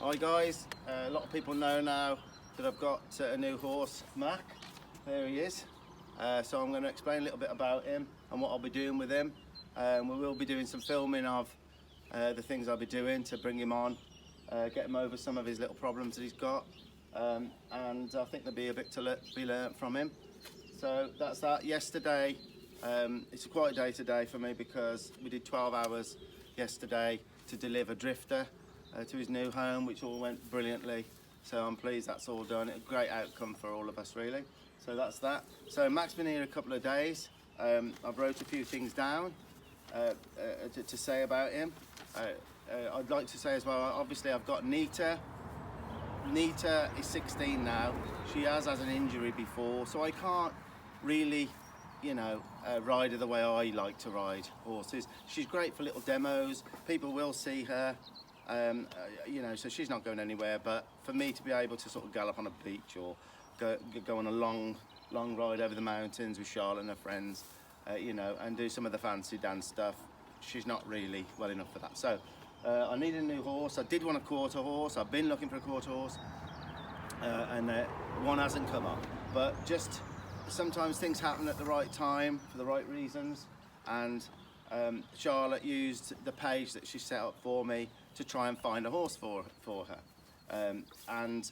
Hi guys, a lot of people know now that I've got a new horse, Mac. There he is. So I'm going to explain a little bit about him and what I'll be doing with him. We will be doing some filming of the things I'll be doing to bring him on, get him over some of his little problems that he's got, and I think there'll be a bit to be learnt from him. So that's that. Yesterday, it's a quiet day today for me because we did 12 hours yesterday to deliver Drifter to his new home, which all went brilliantly. So I'm pleased that's all done. A great outcome for all of us, really. So that's that. So Mac's been here a couple of days. I've wrote a few things down to say about him. I'd like to say as well, obviously I've got Nita. Nita is 16 now. She has an injury before, so I can't really, ride her the way I like to ride horses. She's great for little demos. People will see her. So she's not going anywhere, but for me to be able to sort of gallop on a beach or go on a long ride over the mountains with Charlotte and her friends, and do some of the fancy dance stuff, she's not really well enough for that. So I need a new horse. I did want a quarter horse. I've been looking for a quarter horse, and one hasn't come up. But just sometimes things happen at the right time for the right reasons, and Charlotte used the page that she set up for me to try and find a horse for her, and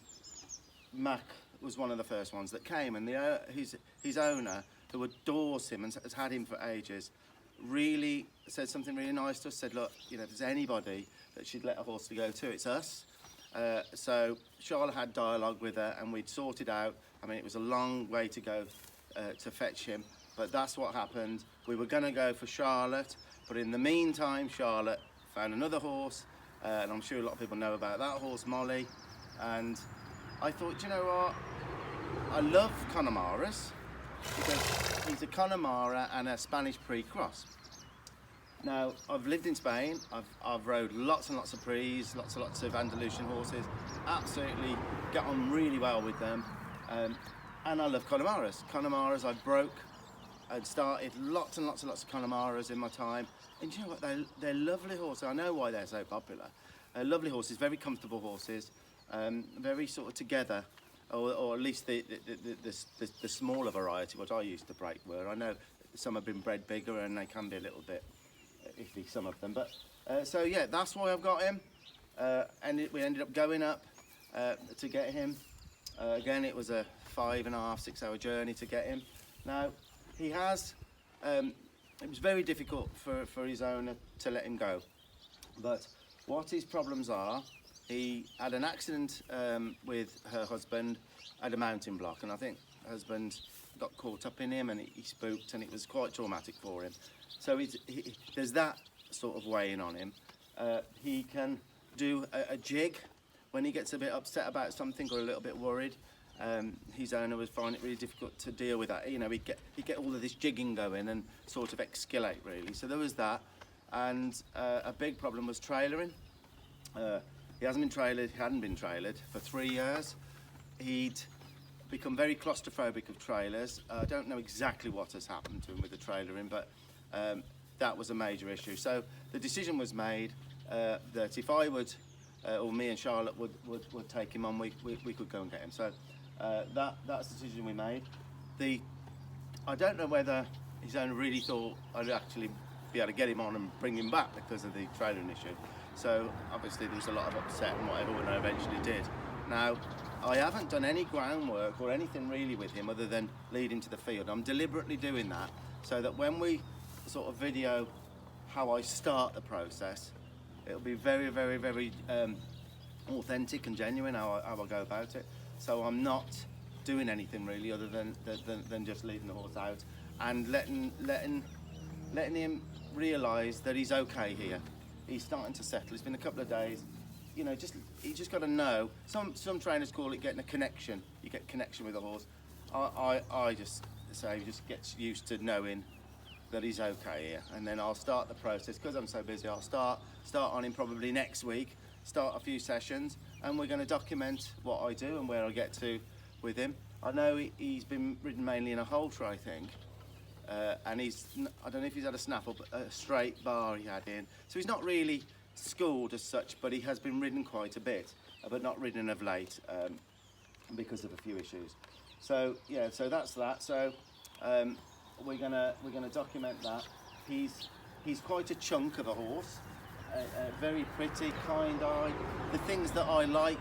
Mac was one of the first ones that came, and his owner, who adores him and has had him for ages, really said something really nice to us. Said, look, if there's anybody that she'd let a horse to go to, it's us. So Charlotte had dialogue with her and we'd sorted out. I mean, it was a long way to go to fetch him, but that's what happened. We were going to go for Charlotte, but in the meantime Charlotte found another horse, and I'm sure a lot of people know about that horse, Molly. And I thought, you know what, I love Connemara's because he's a Connemara and a Spanish pre-cross. Now, I've lived in Spain, I've rode lots and lots of Prix, lots of Andalusian horses, absolutely get on really well with them, and I love Connemara's. Connemara's I broke and started lots and lots of Connemara's in my time, and you know what, they're lovely horses. I know why they're so popular. Lovely horses, very comfortable horses, very sort of together, or at least the smaller variety, what I used to break were. I know some have been bred bigger and they can be a little bit iffy, some of them, but so yeah, that's why I've got him, and we ended up going up to get him. Again, it was a 5.5, 6 hour journey to get him. Now, he has, it was very difficult for his owner to let him go, but what his problems are, he had an accident with her husband at a mountain block, and I think her husband got caught up in him and he spooked, and it was quite traumatic for him. So there's that sort of weighing on him. He can do a jig when he gets a bit upset about something or a little bit worried. His owner would find it really difficult to deal with that. He'd get all of this jigging going and sort of escalate, really. So there was that, and a big problem was trailering. He hadn't been trailered for 3 years. He'd become very claustrophobic of trailers. I don't know exactly what has happened to him with the trailering, but that was a major issue. So the decision was made that if I would, or me and Charlotte would take him on, we could go and get him. So that's the decision we made. I don't know whether his owner really thought I'd actually be able to get him on and bring him back because of the trailering issue. So obviously there was a lot of upset and whatever when I eventually did. Now, I haven't done any groundwork or anything really with him other than lead him to the field. I'm deliberately doing that so that when we sort of video how I start the process, it'll be very, very, very authentic and genuine how I go about it. So I'm not doing anything really other than just leading the horse out and letting him realise that he's okay here. He's starting to settle. It's been a couple of days. You just got to know. Some trainers call it getting a connection. You get connection with the horse. I just say he just gets used to knowing that he's okay here, and then I'll start the process. Because I'm so busy, I'll start on him probably next week. Start a few sessions, and we're going to document what I do and where I get to with him. I know he's been ridden mainly in a halter, I think. And I don't know if he's had a snaffle, but a straight bar he had in. So he's not really schooled as such, but he has been ridden quite a bit, but not ridden of late because of a few issues. So yeah, so that's that. So we're gonna document that. He's quite a chunk of a horse, very pretty, kind eye. The things that I like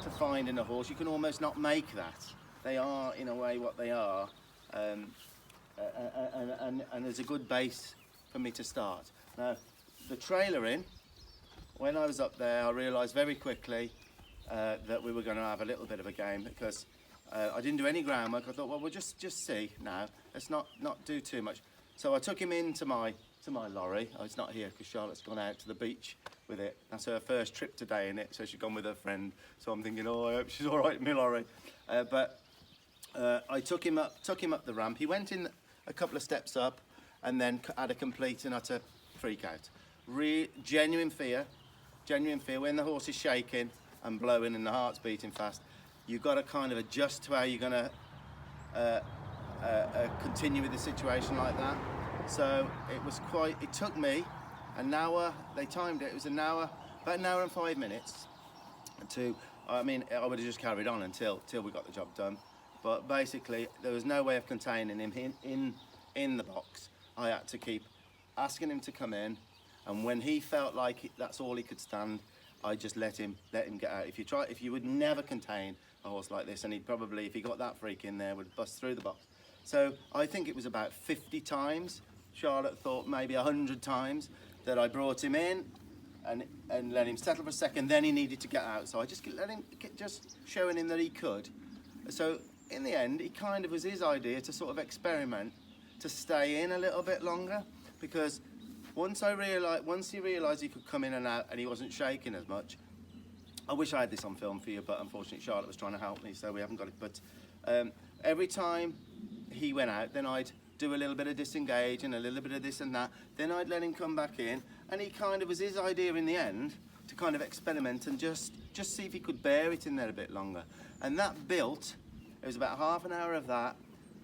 to find in a horse, you can almost not make that. They are in a way what they are, and there's a good base for me to start. Now, the trailering, when I was up there, I realised very quickly that we were going to have a little bit of a game, because I didn't do any groundwork. I thought, well, we'll just see now. Let's not do too much. So I took him into my lorry. Oh, it's not here because Charlotte's gone out to the beach with it. That's her first trip today in it, so she's gone with her friend. So I'm thinking, oh, I hope she's all right in my lorry. But I took him up the ramp. He went in a couple of steps up, and then had a complete and utter freak out. Genuine fear. When the horse is shaking and blowing and the heart's beating fast, you've got to kind of adjust to how you're going to continue with the situation like that. So it took me an hour, they timed it, it was an hour, about an hour and 5 minutes I would have just carried on until we got the job done. But basically, there was no way of containing him in the box. I had to keep asking him to come in, and when he felt like that's all he could stand, I just let him get out. If you would never contain a horse like this, and he'd probably, if he got that freak in there, would bust through the box. So I think it was about 50 times. Charlotte thought maybe 100 times that I brought him in and let him settle for a second. Then he needed to get out, so I just let him, just showing him that he could. So in the end, it kind of was his idea to sort of experiment, to stay in a little bit longer, because once he realised he could come in and out and he wasn't shaking as much. I wish I had this on film for you, but unfortunately Charlotte was trying to help me, so we haven't got it. But every time he went out, then I'd do a little bit of disengage and a little bit of this and that. Then I'd let him come back in, and he kind of was his idea in the end to kind of experiment and just see if he could bear it in there a bit longer. And that built. It was about half an hour of that,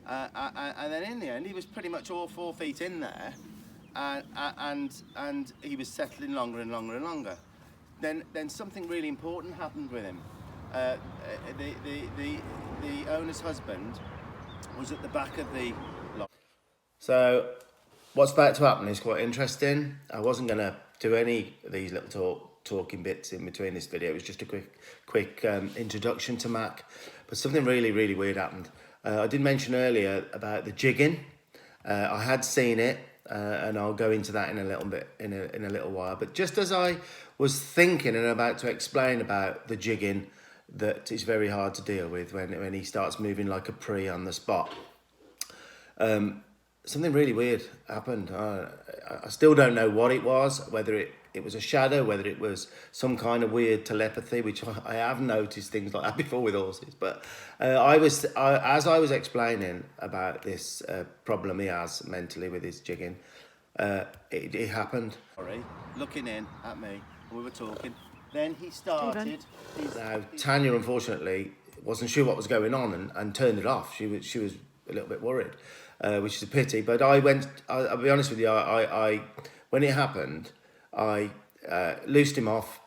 and then in the end he was pretty much all 4 feet in there, and he was settling longer and longer and longer. Then something really important happened with him. The owner's husband was at the back of the lot. So what's about to happen is quite interesting. I wasn't going to do any of these little talking bits in between this video. It was just a quick introduction to Mack, but something really weird happened. I did mention earlier about the jigging. I had seen it, and I'll go into that in a little bit in a little while. But just as I was thinking and about to explain about the jigging, that is very hard to deal with when he starts moving like a pree on the spot. Something really weird happened. I still don't know what it was, whether it was a shadow, whether it was some kind of weird telepathy, which I have noticed things like that before with horses. But as I was explaining about this problem he has mentally with his jigging, it happened. Sorry, looking in at me, and we were talking. Then he started. Now Tanya, unfortunately, wasn't sure what was going on and turned it off. She was a little bit worried, which is a pity. But I'll be honest with you. I when it happened, I loosed him off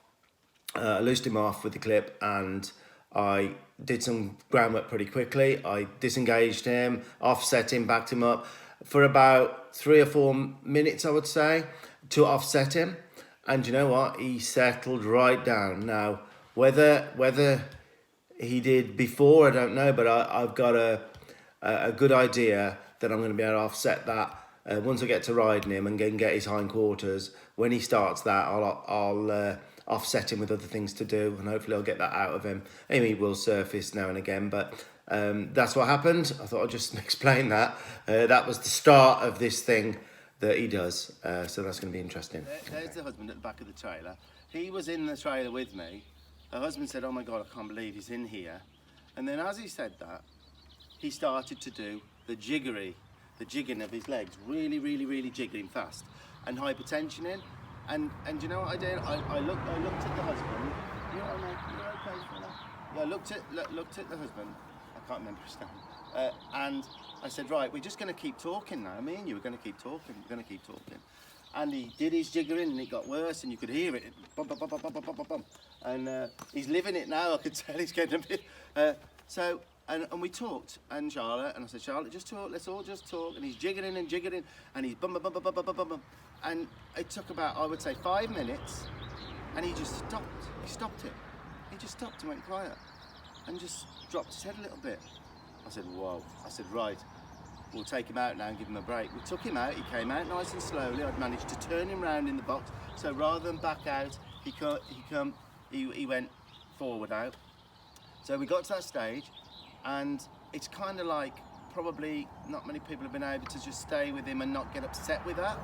with the clip, and I did some groundwork pretty quickly. I disengaged him, offset him, backed him up for about 3 or 4 minutes, I would say, to offset him. And you know what? He settled right down. Now, whether he did before, I don't know, but I've got a good idea that I'm going to be able to offset that once I get to riding him and get his hindquarters. When he starts that, I'll offset him with other things to do, and hopefully I'll get that out of him. Amy will surface now and again, but that's what happened. I thought I'd just explain that. That was the start of this thing that he does, so that's going to be interesting. There's the husband at the back of the trailer. He was in the trailer with me. Her husband said, "Oh my God, I can't believe he's in here." And then as he said that, he started to do the jigging of his legs, really jiggling fast and hypertensioning. And you know what I did? I looked at the husband. You're all right, mate. You're okay for that. Yeah, I looked at the husband. I can't remember his name. And I said, right, we're just going to keep talking now. Me and you are going to keep talking. We're going to keep talking. and he did his jiggering, and it got worse, and you could hear it, bum, bum, bum, bum, bum, bum, bum, bum. And he's living it now. I could tell he's getting a bit. And we talked, and Charlotte, and I said, Charlotte, just talk. Let's all just talk. And he's jiggering and jiggering, and he's bum, bum, bum, bum, bum, bum, bum, bum. And it took about, I would say, 5 minutes, and he just stopped. He stopped it. He just stopped and went quiet, and just dropped his head a little bit. I said, whoa. I said, right, we'll take him out now and give him a break. We took him out. He came out nice and slowly. I'd managed to turn him round in the box. So rather than back out, he went forward out. So we got to that stage, and it's kind of like probably not many people have been able to just stay with him and not get upset with that.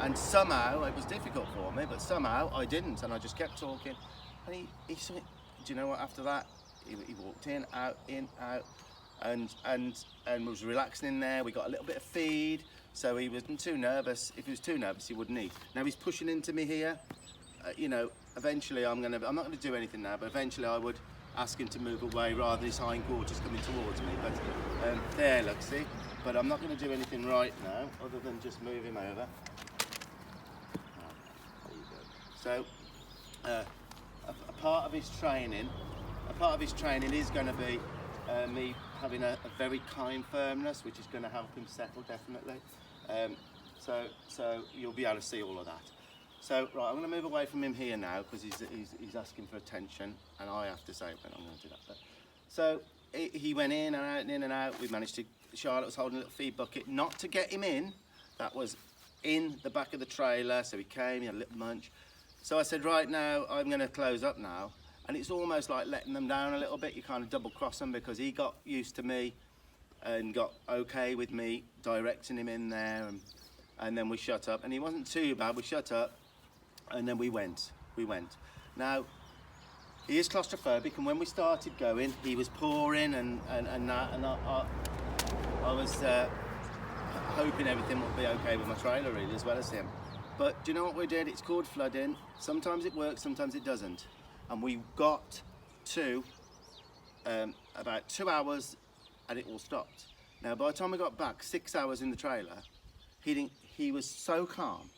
And somehow, it was difficult for me, but somehow I didn't, and I just kept talking. And he said, do you know what, after that, he walked in, out, and was relaxing in there. We got a little bit of feed, so he wasn't too nervous. If he was too nervous, he wouldn't eat. Now he's pushing into me here. You know, eventually I'm not gonna do anything now, but eventually I would ask him to move away rather than his hind quarters coming towards me. But there, look, see? But I'm not gonna do anything right now, other than just move him over. There you go. So, a part of his training is going to be me having a very kind firmness, which is going to help him settle, definitely. So you'll be able to see all of that. So right, I'm going to move away from him here now, because he's asking for attention, and I have to say when I'm going to do that. But, so he went in and out and in and out. We managed to. Charlotte was holding a little feed bucket, not to get him in. That was in the back of the trailer. So he came, he had a little munch. So I said, right now, I'm going to close up now. And it's almost like letting them down a little bit. You kind of double cross them, because he got used to me and got okay with me directing him in there. And then we shut up. And he wasn't too bad. We shut up, and then we went. Now, he is claustrophobic, and when we started going, he was pouring and that. And I was hoping everything would be okay with my trailer, really, as well as him. But do you know what we did? It's called flooding. Sometimes it works, sometimes it doesn't. And we got to about 2 hours, and it all stopped. Now, by the time we got back, 6 hours in the trailer, he was so calm.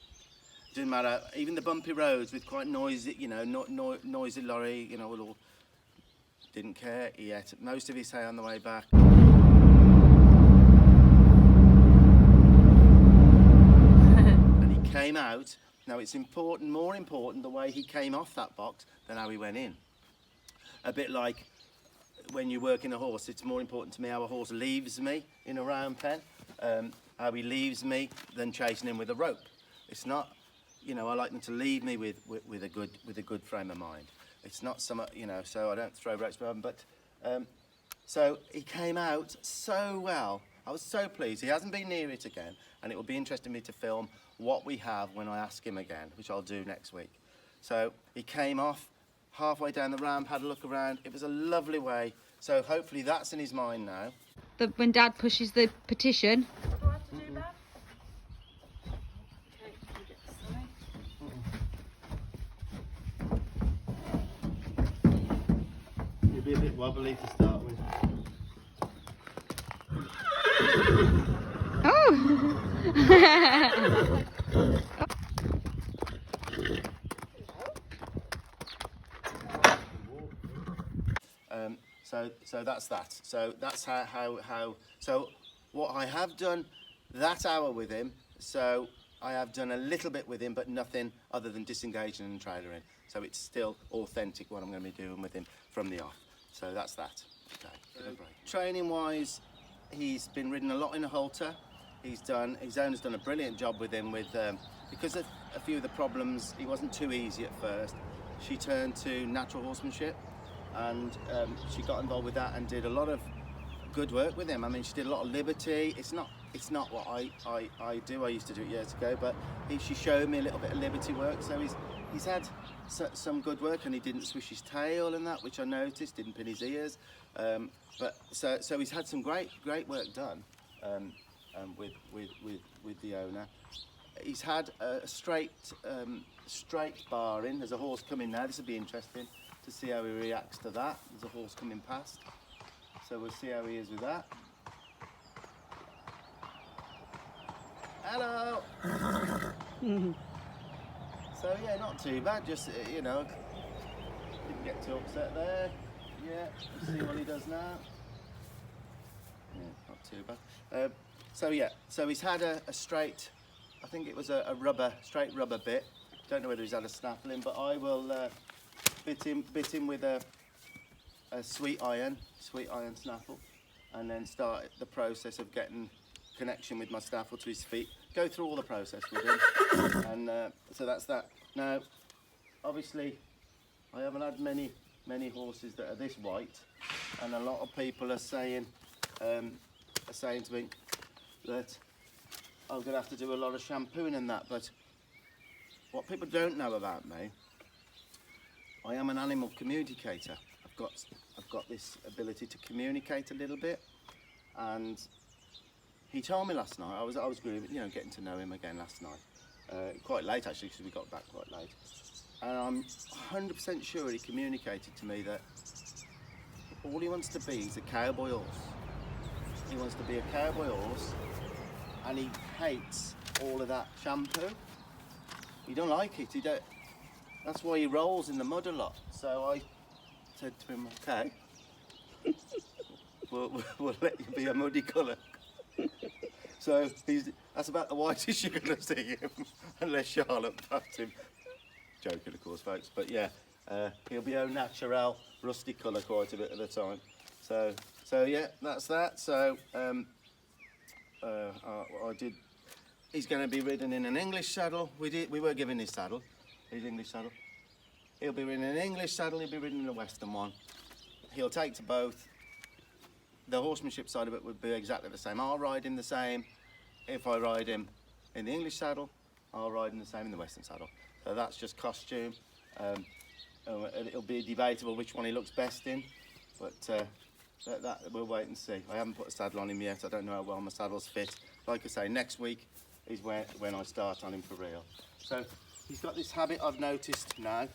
It didn't matter, even the bumpy roads with quite noisy, you know, noisy lorry, you know, all didn't care. He ate most of his hay on the way back. Came out. Now it's important, more important, the way he came off that box than how he went in. A bit like when you work in a horse, it's more important to me how a horse leaves me in a round pen, how he leaves me than chasing him with a rope. It's not, you know, I like them to leave me with a good frame of mind. It's not some, you know, so I don't throw ropes behind him. But so he came out so well. I was so pleased. He hasn't been near it again, and it will be interesting to me to film what we have when I ask him again, which I'll do next week. So he came off halfway down the ramp, had a look around. It was a lovely way. So hopefully that's in his mind now. When Dad pushes the petition. What do I have to do, Dad? Okay, can you get this side? You'll be a bit wobbly to start with. Oh! So that's that. So that's how. So what I have done that hour with him. So I have done a little bit with him, but nothing other than disengaging and trailering. So it's still authentic what I'm going to be doing with him from the off. So that's that. Okay. Training wise, he's been ridden a lot in a halter. His owner's done a brilliant job with him because of a few of the problems. He wasn't too easy at first. She turned to natural horsemanship, and she got involved with that and did a lot of good work with him. I mean, she did a lot of liberty. It's not what I do. I used to do it years ago, but she showed me a little bit of liberty work. So he's had some good work, and he didn't swish his tail and that, which I noticed. Didn't pin his ears, but so he's had some great work done. With the owner. He's had a straight bar in. There's a horse coming now. This will be interesting to see how he reacts to that. There's a horse coming past, so we'll see how he is with that. Hello. So yeah, not too bad. Just you know, didn't get too upset there. Yeah, let's see what he does now. Yeah, not too bad. So yeah, so he's had a straight, I think it was a straight rubber bit. Don't know whether he's had a snaffle in, but I will bit him with a sweet iron snaffle, and then start the process of getting connection with my snaffle to his feet. Go through all the process with him, and so that's that. Now, obviously, I haven't had many horses that are this white, and a lot of people are saying to me that I'm going to have to do a lot of shampooing and that. But what people don't know about me, I am an animal communicator. I've got this ability to communicate a little bit, and he told me last night. I was grooming, you know, getting to know him again last night, quite late actually, because we got back quite late. And I'm 100% sure he communicated to me that all he wants to be is a cowboy horse. He wants to be a cowboy horse, and he hates all of that shampoo. He don't like it. That's why he rolls in the mud a lot. So I said to him, okay, we'll let you be a muddy colour. So that's about the whitest you're going to see him, unless Charlotte packed him. Joking, of course, folks. But yeah, he'll be au naturel, rusty colour quite a bit of the time. So yeah, that's that. So I did. He's going to be ridden in an English saddle. We were given his saddle, his English saddle. He'll be ridden in an English saddle. He'll be ridden in a Western one. He'll take to both. The horsemanship side of it would be exactly the same. I'll ride him the same if I ride him in the English saddle. I'll ride him the same in the Western saddle. So that's just costume. It'll be debatable which one he looks best in, but that we'll wait and see. I haven't put a saddle on him yet. I don't know how well my saddles fit. Like I say, next week is when I start on him for real. So he's got this habit I've noticed now,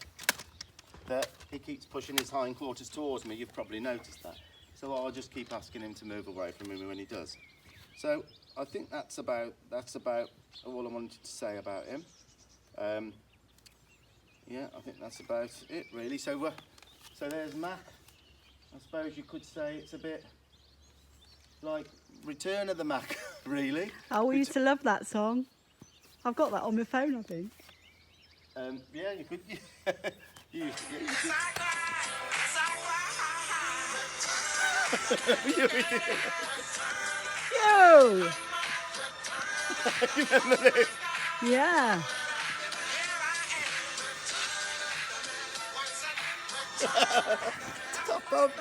that he keeps pushing his hindquarters towards me. You've probably noticed that. So I'll just keep asking him to move away from me when he does. So I think that's about all I wanted to say about him. Yeah, I think that's about it really. So there's Mack. I suppose you could say it's a bit like Return of the Mack, really. Oh, we used to love that song. I've got that on my phone, I think. Yeah, you could. You could. Yo! You remember this? Yeah. Top of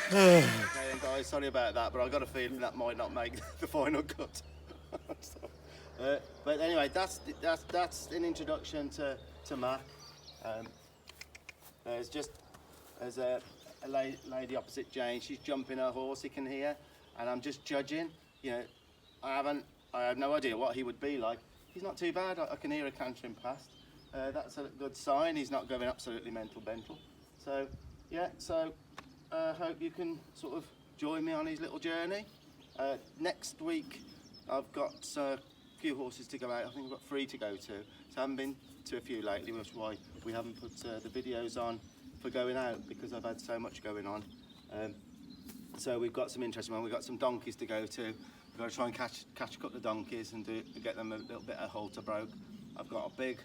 okay, guys, sorry about that, but I got a feeling that might not make the final cut. But anyway, that's an introduction to Mack. There's a lady opposite Jane. She's jumping her horse. He can hear, and I'm just judging. You know, I have no idea what he would be like. He's not too bad. I can hear her cantering past. That's a good sign. He's not going absolutely mental. So yeah. So hope you can sort of join me on his little journey. Next week I've got a few horses to go out. I think I've got 3 to go to. So I haven't been to a few lately, which is why we haven't put the videos on for going out, because I've had so much going on. So we've got some interesting ones. We've got some donkeys to go to. We've got to try and catch a couple of donkeys and get them a little bit of halter broke. I've got a big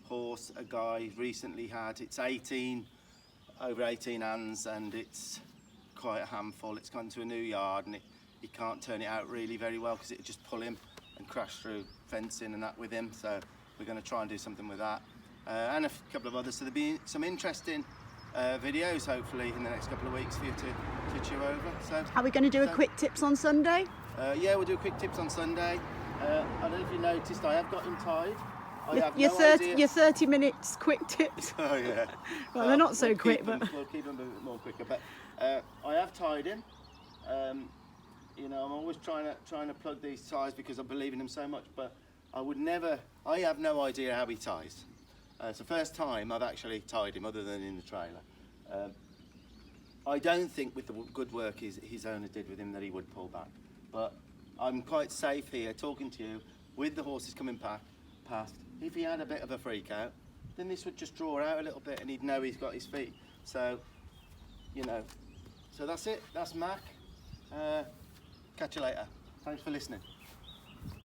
horse a guy recently had. It's over 18 hands, and it's quite a handful. It's gone to a new yard, and he can't turn it out really very well because it'd just pull him and crash through fencing and that with him. So we're going to try and do something with that, and a couple of others. So there'll be some interesting videos hopefully in the next couple of weeks for you to chew over. So Are we going to do a quick tips on Sunday? yeah, we'll do quick tips on Sunday. I don't know if you noticed, I have got him tied. Your 30 minutes quick tips. Oh yeah. Well, they're not so we'll quick, but but we'll keep them a bit more quicker. But I have tied him. You know, I'm always trying to plug these ties because I believe in him so much. But I have no idea how he ties. It's the first time I've actually tied him, other than in the trailer. I don't think with the good work his owner did with him that he would pull back. But I'm quite safe here talking to you with the horses coming past. If he had a bit of a freak out, then this would just draw out a little bit and he'd know he's got his feet. So, you know, so that's it. That's Mac. Catch you later. Thanks for listening.